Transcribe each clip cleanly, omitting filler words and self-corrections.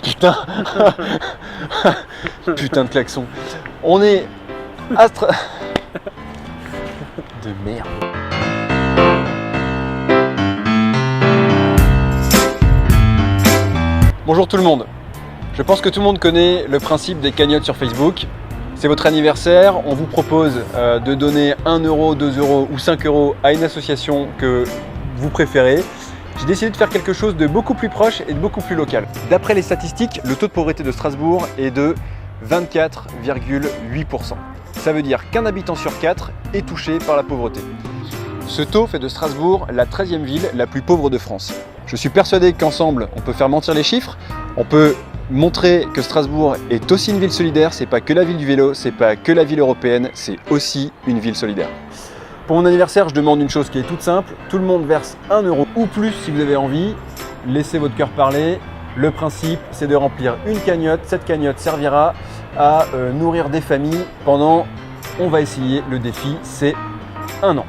Putain. Putain de klaxon. On est Astra... De merde. Bonjour tout le monde. Je pense que tout le monde connaît le principe des cagnottes sur Facebook. C'est votre anniversaire, on vous propose de donner 1 euro, 2 euros ou 5 euros à une association que vous préférez. J'ai décidé de faire quelque chose de beaucoup plus proche et de beaucoup plus local. D'après les statistiques, le taux de pauvreté de Strasbourg est de 24,8%. Ça veut dire qu'un habitant sur 4 est touché par la pauvreté. Ce taux fait de Strasbourg la 13e ville la plus pauvre de France. Je suis persuadé qu'ensemble, on peut faire mentir les chiffres, on peut montrer que Strasbourg est aussi une ville solidaire, c'est pas que la ville du vélo, c'est pas que la ville européenne, c'est aussi une ville solidaire. Pour mon anniversaire, je demande une chose qui est toute simple, tout le monde verse 1 euro ou plus si vous avez envie, laissez votre cœur parler. Le principe, c'est de remplir une cagnotte, cette cagnotte servira à nourrir des familles pendant, on va essayer, le défi, c'est 1 an.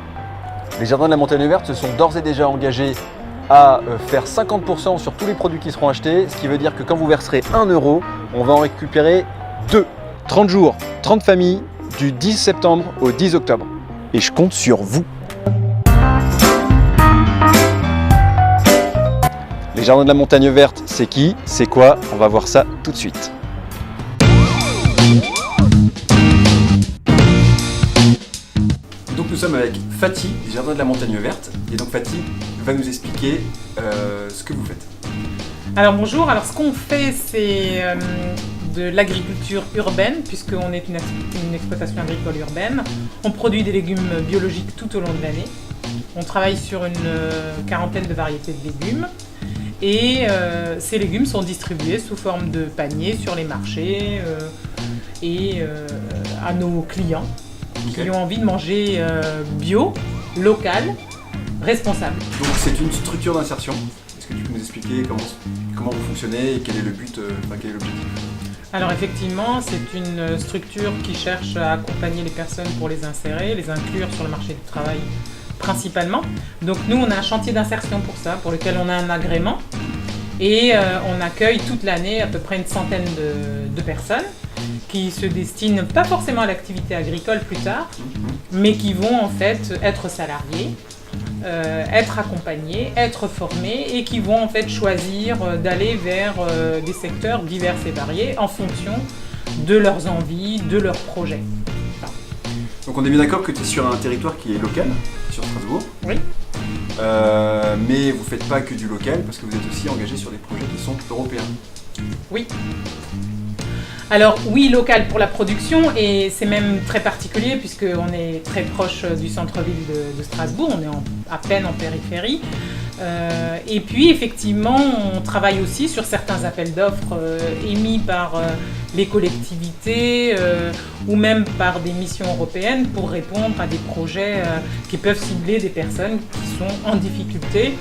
Les Jardins de la Montagne Verte se sont d'ores et déjà engagés à faire 50% sur tous les produits qui seront achetés, ce qui veut dire que quand vous verserez 1 euro, on va en récupérer 2. 30 jours, 30 familles, du 10 septembre au 10 octobre. Et je compte sur vous. Les Jardins de la Montagne Verte, c'est qui? C'est quoi? On va voir ça tout de suite. Donc nous sommes avec Fatih des Jardins de la Montagne Verte. Et donc Fatih va nous expliquer ce que vous faites. Alors bonjour, alors ce qu'on fait c'est de l'agriculture urbaine puisqu'on est une exploitation agricole urbaine. On produit des légumes biologiques tout au long de l'année. On travaille sur une quarantaine de variétés de légumes et ces légumes sont distribués sous forme de paniers sur les marchés et à nos clients qui ont envie de manger bio, local, responsable. Donc c'est une structure d'insertion. Est-ce que tu peux nous expliquer comment vous fonctionnez et quel est le but, quel est l'objectif? Alors effectivement, c'est une structure qui cherche à accompagner les personnes pour les insérer, les inclure sur le marché du travail principalement. Donc nous, on a un chantier d'insertion pour ça, pour lequel on a un agrément et on accueille toute l'année à peu près une centaine de personnes qui se destinent pas forcément à l'activité agricole plus tard, mais qui vont en fait être salariés, être accompagnés, être formés et qui vont en fait choisir d'aller vers des secteurs divers et variés en fonction de leurs envies, de leurs projets. Voilà. Donc on est bien d'accord que tu es sur un territoire qui est local, sur Strasbourg. Oui. Mais vous ne faites pas que du local parce que vous êtes aussi engagé sur des projets qui sont européens. Oui. Alors oui, local pour la production et c'est même très particulier puisqu'on est très proche du centre-ville de Strasbourg, on est à peine en périphérie. Et puis effectivement, on travaille aussi sur certains appels d'offres émis par les collectivités ou même par des missions européennes pour répondre à des projets qui peuvent cibler des personnes qui sont en difficulté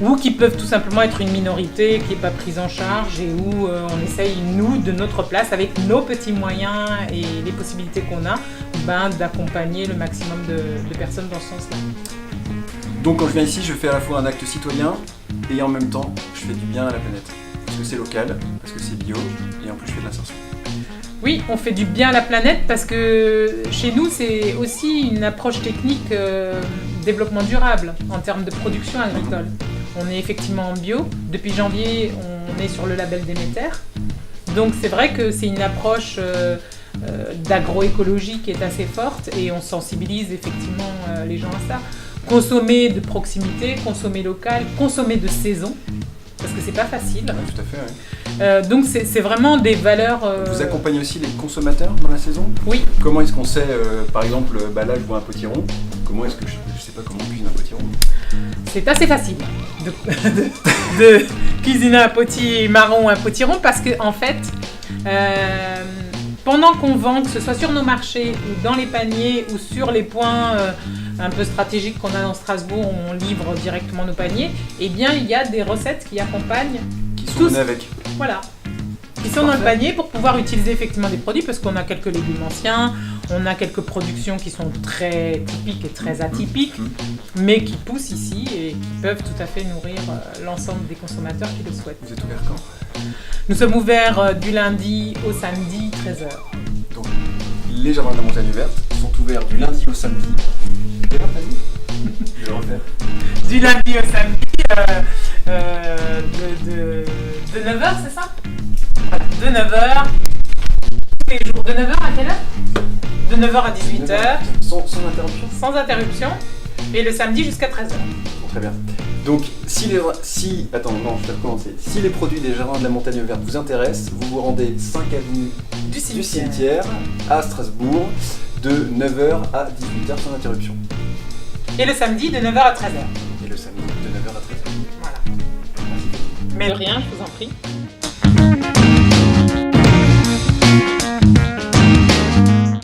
ou qui peuvent tout simplement être une minorité qui n'est pas prise en charge et où on essaye, nous, de notre place, avec nos petits moyens et les possibilités qu'on a, d'accompagner le maximum de personnes dans ce sens-là. Donc quand je viens ici, je fais à la fois un acte citoyen et en même temps, je fais du bien à la planète. Parce que c'est local, parce que c'est bio et en plus je fais de l'insertion. Oui, on fait du bien à la planète parce que chez nous, c'est aussi une approche technique développement durable en termes de production agricole. On est effectivement en bio. Depuis janvier, on est sur le label Déméter. Donc c'est vrai que c'est une approche d'agroécologie qui est assez forte et on sensibilise effectivement les gens à ça. Consommer de proximité, consommer local, consommer de saison, parce que c'est pas facile. Oui, tout à fait, oui. Donc c'est vraiment des valeurs... Vous accompagnez aussi les consommateurs dans la saison? Oui. Comment est-ce qu'on sait, par exemple, là je vois un potiron, comment est-ce que je sais pas comment on cuisine un potiron? C'est assez facile de cuisiner un potimarron ou un potiron parce que en fait, pendant qu'on vend, que ce soit sur nos marchés ou dans les paniers ou sur les points un peu stratégiques qu'on a dans Strasbourg où on livre directement nos paniers, eh bien il y a des recettes qui accompagnent qui sont menées avec. Voilà. Qui sont dans le panier pour pouvoir utiliser effectivement des produits parce qu'on a quelques légumes anciens, on a quelques productions qui sont très typiques et très atypiques, mais qui poussent ici et qui peuvent tout à fait nourrir l'ensemble des consommateurs qui le souhaitent. Vous êtes ouvert quand? Nous sommes ouverts du lundi au samedi, 13h. Donc, les jardins de la montagne verte sont ouverts du lundi au samedi. Quelle heure t'as dit? Je vais le refaire. Du lundi au samedi, de 9h, c'est ça? Voilà, de 9h, tous les jours. De 9h à quelle heure? De 9h à 18h. Sans interruption. Sans interruption. Et le samedi jusqu'à 13h. Bon, très bien. Donc, attends, non, je vais recommencer. Si les produits des jardins de la montagne verte vous intéressent, vous vous rendez 5 avenue du cimetière à Strasbourg de 9h à 18h sans interruption. Et le samedi de 9h à 13h. Et le samedi de 9h à 13h. Voilà. Mais rien, je vous en prie.